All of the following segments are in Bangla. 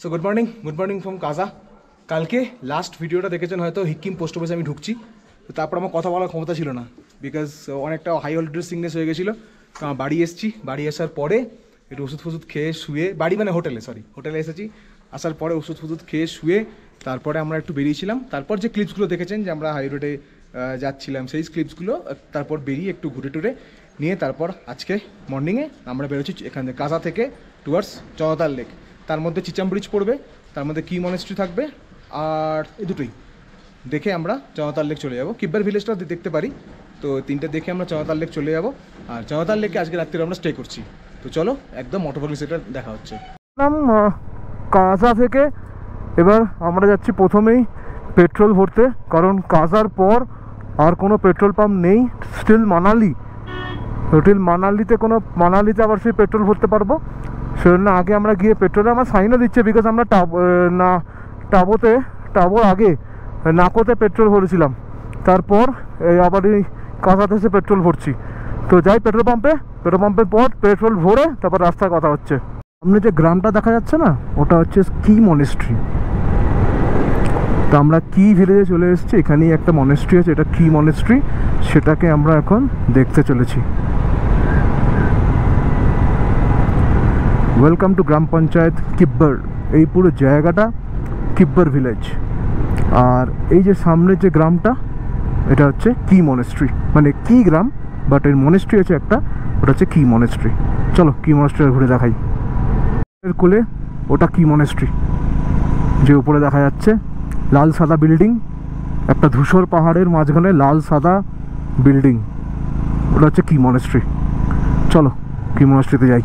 সো গুড মর্নিং ফ্রম কাজা। কালকে লাস্ট ভিডিওটা দেখেছেন হয়তো, হিকিম পোস্ট অফিসে আমি ঢুকছি, তো তারপর আমার কথা বলার ক্ষমতা ছিল না, বিকজ অনেকটা হাই অলরেডি সিকনেস হয়ে গেছিলো। তো বাড়ি এসেছি, বাড়ি আসার পরে একটু ওষুধ ফষুধ খেয়ে শুয়ে, বাড়ি মানে হোটেলে এসেছি, আসার পরে ওষুধ ফষুধ খেয়ে শুয়ে তারপরে আমরা একটু বেরিয়েছিলাম। তারপর যে ক্লিপসগুলো দেখেছেন যে আমরা হাই রোডে যাচ্ছিলাম, সেই ক্লিপসগুলো তারপর বেরিয়ে একটু ঘুরে টুরে নিয়ে তারপর আজকে মর্নিংয়ে আমরা বেরোচ্ছি এখান থেকে কাজা থেকে টুয়ার্ডস জনতার লেক। তার মধ্যে চিচাম ব্রিজ পড়বে, তার মধ্যে কি মনেস্ট্রি থাকবে, আর এই দুটোই দেখে আমরা জনতার লেক চলে যাব। কিব্বার ভিলেজটা দেখতে পারি, তো তিনটে দেখে আমরা জনতার লেক চলে যাব। আর জনতার লেকে আজকে রাত্রে আমরা স্টে করছি। তো চলো একদম অটোপালি সেটা দেখা হচ্ছে। কাজা থেকে এবার আমরা যাচ্ছি প্রথমেই পেট্রোল ভরতে, কারণ কাজার পর আর কোনো পেট্রোল পাম্প নেই। স্টিল মানালিতে আবার সেই পেট্রোল ভরতে পারবো, সেজন্য আগে আমরা গিয়ে পেট্রোলে আমার সাইনও দিচ্ছে, বিকজ আমরা টাবোর আগে নাকোতে পেট্রোল ভরেছিলাম, তারপর আবার এই কাজাতে এসে পেট্রোল ভরছি। তো যাই পেট্রোল পাম্পের পর পেট্রোল ভরে তারপর রাস্তায় কথা হচ্ছে। সামনে যে গ্রামটা দেখা যাচ্ছে না, ওটা হচ্ছে কি মনেস্ট্রি। তো আমরা কি ভিলেজে চলে এসেছি, এখানেই একটা মনেস্ট্রি আছে, এটা কি মনেস্ট্রি, সেটাকে আমরা এখন দেখতে চলেছি। ওয়েলকাম টু গ্রাম পঞ্চায়েত কিব্বর। এই পুরো জায়গাটা কিব্বর ভিলেজ। আর এই যে সামনে যে গ্রামটা, এটা হচ্ছে কি মনেস্ট্রি, মানে কি গ্রাম বাট এর মনেস্ট্রি আছে একটা, ওটা হচ্ছে কি মনেস্ট্রি। চলো কি মনেস্ট্রি ঘুরে দেখাই। এর কোলে ওটা কি মনেস্ট্রি, যে উপরে দেখা যাচ্ছে লাল সাদা বিল্ডিং, একটা ধূসর পাহাড়ের মাঝখানে লাল সাদা বিল্ডিং, ওটা হচ্ছে কি মনেস্ট্রি। চলো কি মনেস্ট্রিতে যাই।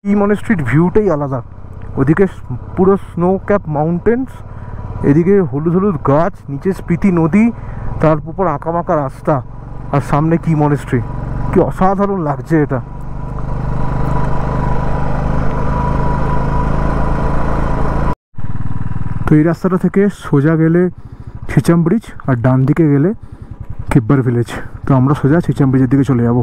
কি মনেস্ট্রির ভিউটাই আলাদা, ওদিকে পুরো স্নো ক্যাপ মাউন্টেন্স, এদিকে হলুদ হলুদ গাছ, নিচে স্পিতি নদী, তার উপর আঁকাবাঁকা রাস্তা, আর সামনে কি মনেস্ট্রি। কি অসাধারণ লাগছে এটা। তো এই রাস্তাটা থেকে সোজা গেলে চিচাম ব্রিজ, আর ডান দিকে গেলে কিব্বর ভিলেজ। তো আমরা সোজা চিচাম ব্রিজের দিকে চলে যাব।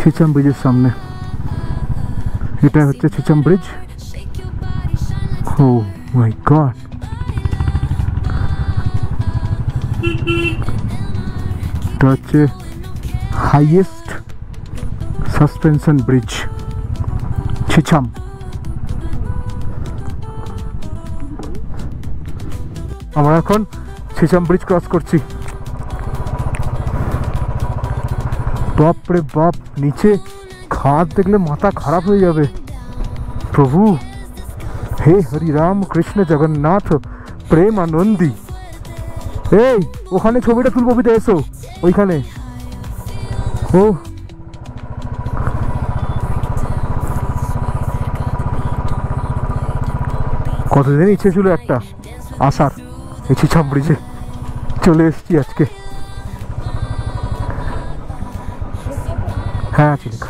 চিচাম ব্রিজের সামনে, এটা হচ্ছে চিচাম ব্রিজ। ও মাই গড, এটা হচ্ছে হাইয়েস্ট সাসপেনশন ব্রিজ চিচাম। আমরা এখন চিচাম ব্রিজ ক্রস করছি। বাপরে বাপ, নিচে খাদ দেখলে মাথা খারাপ হয়ে যাবে। প্রভু হে হরি রাম কৃষ্ণ জগন্নাথ প্রেমানন্দী। এই ওখানে ছবিটা তুলবো, বিতে এসো ওইখানে। ও কতদিন ইচ্ছে ছিল একটা আসার, এই চিচাম ব্রিজে চলে এসেছি আজকে। হ্যাঁ ঠিক।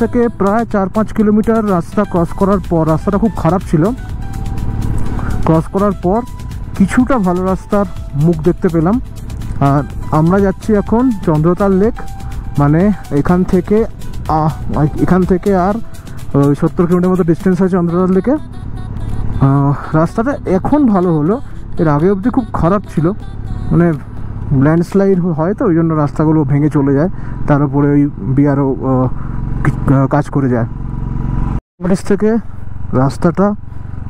থেকে প্রায় 4-5 কিলোমিটার রাস্তা ক্রস করার পর, রাস্তাটা খুব খারাপ ছিল, ক্রস করার পর কিছুটা ভালো রাস্তার মুখ দেখতে পেলাম। আর আমরা যাচ্ছি এখন চন্দ্রতাল লেক, মানে এখান থেকে আর 70 কিলোমিটার মতো ডিস্টেন্স আছে চন্দ্রতাল লেকে। রাস্তাটা এখন ভালো হলো, এর আগে অবধি খুব খারাপ ছিল, মানে ল্যান্ডস্লাইড হয় তো ওই জন্য রাস্তাগুলো ভেঙে চলে যায়, তার উপরে ওই বিআরও কাজ করে যায়। বাংলাদেশ থেকে রাস্তাটা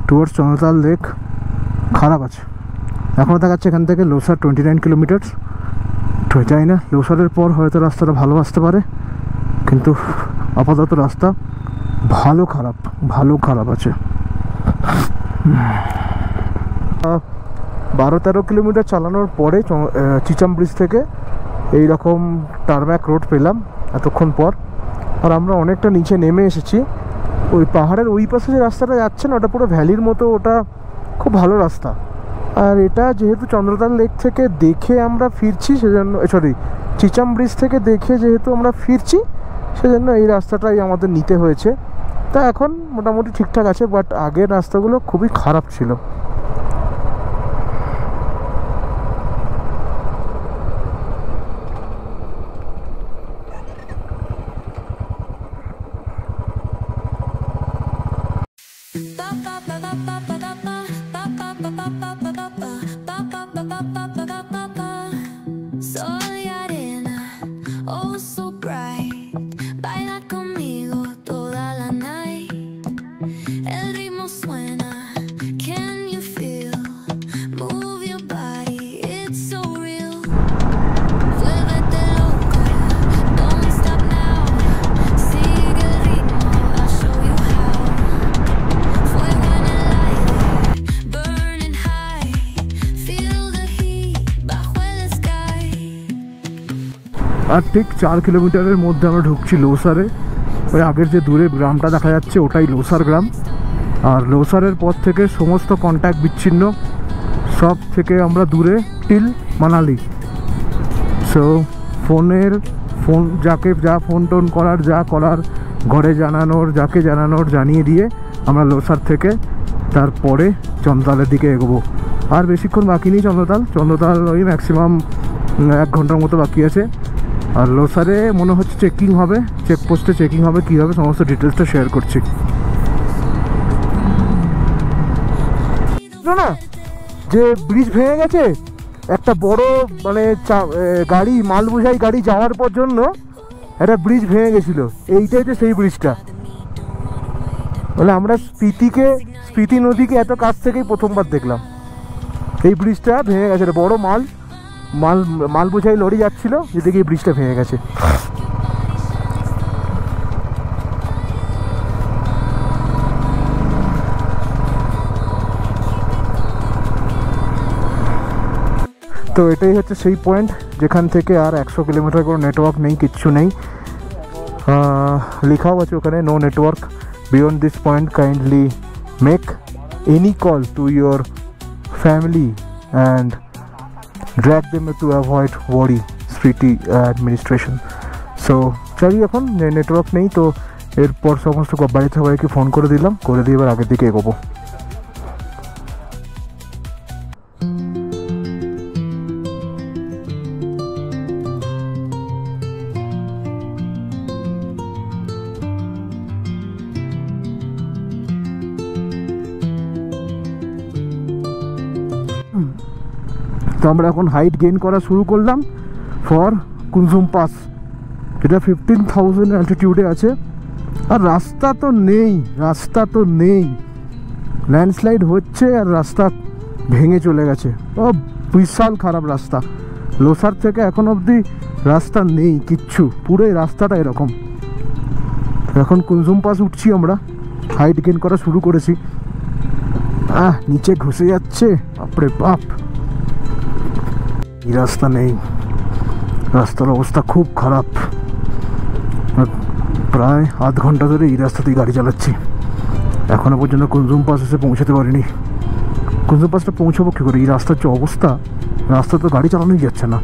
টুয়ার্ডস চন্দ্রতাল লেক খারাপ আছে। এখনও দেখাচ্ছে এখান থেকে লোসার 29 কিলোমিটার, যাই না লোসারের পর হয়তো রাস্তাটা ভালো আসতে পারে, কিন্তু আপাতত রাস্তা ভালো খারাপ আছে। 12-13 কিলোমিটার চালানোর পরে চিচাম ব্রিজ থেকে এইরকম টারম্যাক রোড পেলাম এতক্ষণ পর, আর আমরা অনেকটা নিচে নেমে এসেছি। ওই পাহাড়ের ওই পাশে যে রাস্তাটা যাচ্ছে না, ওটা পুরো ভ্যালির মতো, ওটা খুব ভালো রাস্তা। আর এটা যেহেতু চন্দ্রতাল লেক থেকে দেখে আমরা ফিরছি সেজন্য, চিচাম ব্রিজ থেকে দেখে যেহেতু আমরা ফিরছি সেজন্য এই রাস্তাটাই আমাদের নিতে হয়েছে। তা এখন মোটামুটি ঠিকঠাক আছে, বাট আগের রাস্তাগুলো খুবই খারাপ ছিল। Soy arena, oh so bright. Baila conmigo toda la night. El ritmo suena, can you feel? Move your body, it's so real. Vuélvete loca, don't stop now. Sigue el ritmo, I'll show you how. Fuego en el aire, burning high. Feel the heat bajo el sky. আর ঠিক 4 কিলোমিটারের মধ্যে আমরা ঢুকছি লোসারে। ওই আগের যে দূরে গ্রামটা দেখা যাচ্ছে ওটাই লোসার গ্রাম, আর লোসারের পর থেকে সমস্ত কন্ট্যাক্ট বিচ্ছিন্ন, সব থেকে আমরা দূরে টিল মানালি। সো ফোন যাকে যা ফোন টোন করার, যা করার ঘরে জানানোর, যাকে জানানোর জানিয়ে দিয়ে আমরা লোসার থেকে তারপরে চন্দ্রতালের দিকে এগোবো। আর বেশিক্ষণ বাকি নেই, চন্দ্রতাল ওই ম্যাক্সিমাম 1 ঘন্টার মতো বাকি আছে। আর লোসারে মনে হচ্ছে চেকিং হবে, চেকপোস্টে চেকিং হবে, কী হবে সমস্ত ডিটেলসটা শেয়ার করছি। না যে ব্রিজ ভেঙে গেছে, একটা বড় মানে গাড়ি, মাল বোঝাই গাড়ি যাওয়ার পর জন্য একটা ব্রিজ ভেঙে গেছিলো, এইটাই তো সেই ব্রিজটা। বলে আমরা স্পিতি নদীকে এত কাছ থেকেই প্রথমবার দেখলাম। এই ব্রিজটা ভেঙে গেছে, বড় মাল বোঝাই লরি যাচ্ছিল, যেদিকে এই ব্রিজটা ভেঙে গেছে। তো এটাই হচ্ছে সেই পয়েন্ট যেখান থেকে আর 100 কিলোমিটার কোনো নেটওয়ার্ক নেই, কিচ্ছু নেই। লেখাও আছে ওখানে, no network beyond this point, kindly make any call to your family and drag them to avoid worry Spiti administration. So চাই এখন নেটওয়ার্ক নেই, তো এরপর সমস্ত বাড়িতে সবাইকে ফোন করে দিলাম, করে দিয়ে এবার আগের দিকে এগোবো। তো আমরা এখন হাইট গেইন করা শুরু করলাম ফর কুনজুম পাস, যেটা 15,000 অ্যালটিটিউডে আছে। আর রাস্তা তো নেই, ল্যান্ডস্লাইড হচ্ছে আর রাস্তা ভেঙে চলে গেছে, ও বিশাল খারাপ রাস্তা। লোসার থেকে এখন অবধি রাস্তা নেই কিচ্ছু, পুরো এই রাস্তাটা এরকম। এখন কুনজুম পাস উঠছি আমরা, হাইট গেইন করা শুরু করেছি। নিচে ঘুষে যাচ্ছে, বাপরে বাপ। এই রাস্তা নেই, রাস্তার অবস্থা খুব খারাপ। প্রায় আধ ঘন্টা ধরে এই রাস্তাতেই গাড়ি চালাচ্ছি, এখনো পর্যন্ত কুনজুম পাস এসে পৌঁছাতে পারিনি। কুনজুম পাসটা পৌঁছাবো কী করে? এই রাস্তার যে অবস্থা, রাস্তা তো গাড়ি চালানোই যাচ্ছে না,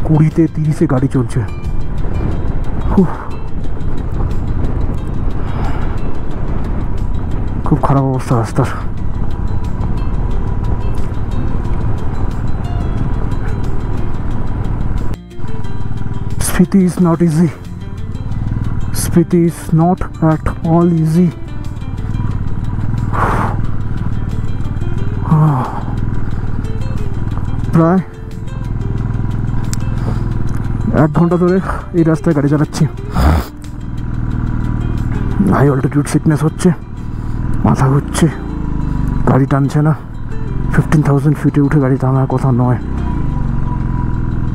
20-30 গাড়ি চলছে। খুব খারাপ অবস্থা রাস্তার। Spiti is not easy. Spiti is not at all easy. প্রায় 1 ঘন্টা ধরে এই রাস্তায় গাড়ি চালাচ্ছি। হাই অল্টিটিউড সিকনেস হচ্ছে, মাথা ঘুরছে, গাড়ি টানছে না। 15,000 ফিটে উঠে গাড়ি টানার কথা নয়,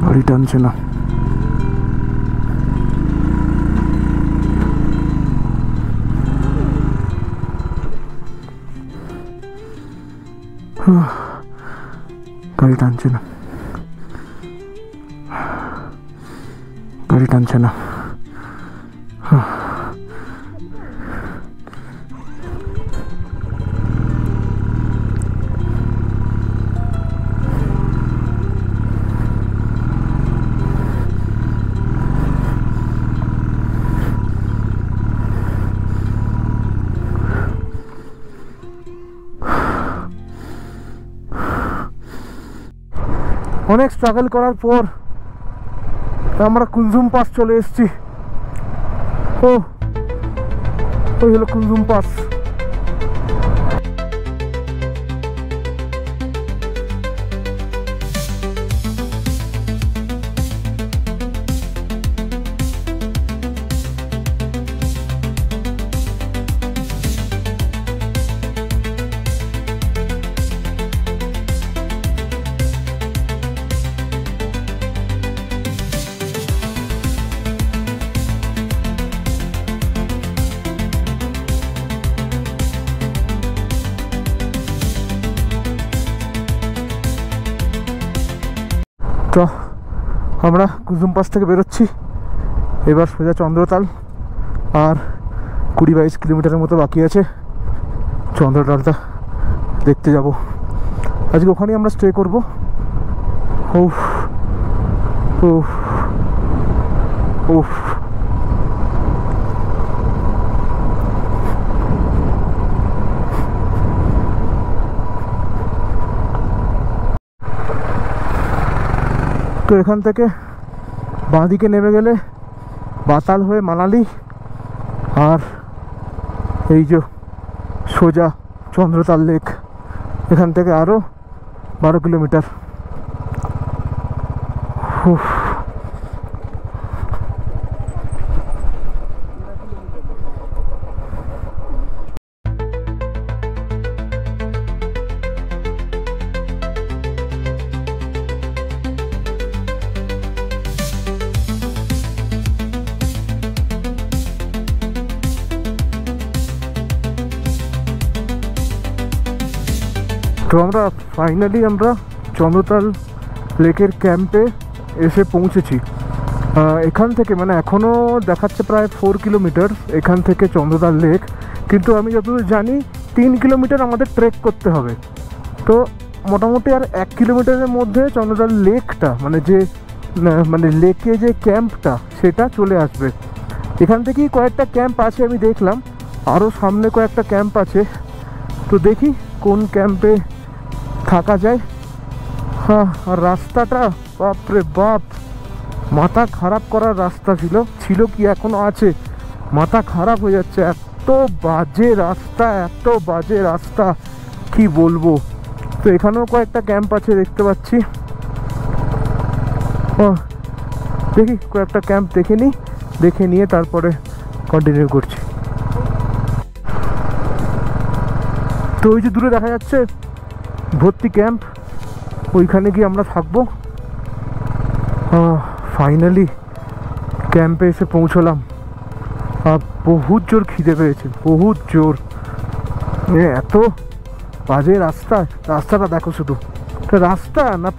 গাড়ি টানছে না। গাড়ি টানছে না, গাড়ি টানছে না। অনেক স্ট্রাগল করার পর আমরা কুনজুম পাস চলে এসেছি। ওই হলো কুনজুম পাস। তো আমরা কুনজুম পাস থেকে বেরোচ্ছি, এবার সোজা চন্দ্রতাল। আর 20-22 কিলোমিটারের মতো বাকি আছে, চন্দ্রতালটা দেখতে যাব। আজকে ওখানেই আমরা স্টে করব। উফ উফ উফ তো এখান থেকে বাঁদিকে নেমে গেলে বাতাল হয়ে মানালি, আর এই যে সোজা চন্দ্রতাল লেক। এখান থেকে আরও 12 কিলোমিটার। তো আমরা ফাইনালি চন্দ্রতাল লেকের ক্যাম্পে এসে পৌঁছেছি। এখান থেকে মানে এখনও দেখাচ্ছে প্রায় 4 কিলোমিটার এখান থেকে চন্দ্রতাল লেক, কিন্তু আমি যতদূর জানি 3 কিলোমিটার আমাদের ট্রেক করতে হবে। তো মোটামুটি আর 1 কিলোমিটারের মধ্যে চন্দ্রতাল লেকটা মানে লেকে যে ক্যাম্পটা সেটা চলে আসবে। এখান থেকেই কয়েকটা ক্যাম্প আছে আমি দেখলাম, আরও সামনে কয়েকটা ক্যাম্প আছে। তো দেখি কোন ক্যাম্পে থাকা যায়। হ্যাঁ, আর রাস্তাটা বাপরে বাপ, মাথা খারাপ করার রাস্তা ছিল কি এখনো আছে, মাথা খারাপ হয়ে যাচ্ছে। এত বাজে রাস্তা কি বলবো। তো এখানেও কয়েকটা ক্যাম্প আছে দেখতে পাচ্ছি। দেখি কয়েকটা ক্যাম্প দেখে নিয়ে তারপরে কন্টিনিউ করছি। তো ওই যে দূরে দেখা যাচ্ছে ভর্তি ক্যাম্প, ওইখানে গিয়ে আমরা থাকবো। ফাইনালি ক্যাম্পে এসে পৌঁছলাম। বহুত জোর খিদে পেয়েছে, বহুত জোর। এত বাজে রাস্তাটা দেখো শুধু। রাস্তা না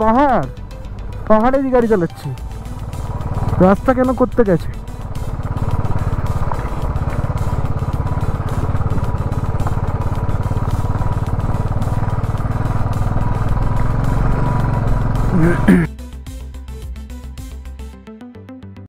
পাহাড়েরই গাড়ি চালাচ্ছি, রাস্তা কেন করতে গেছে।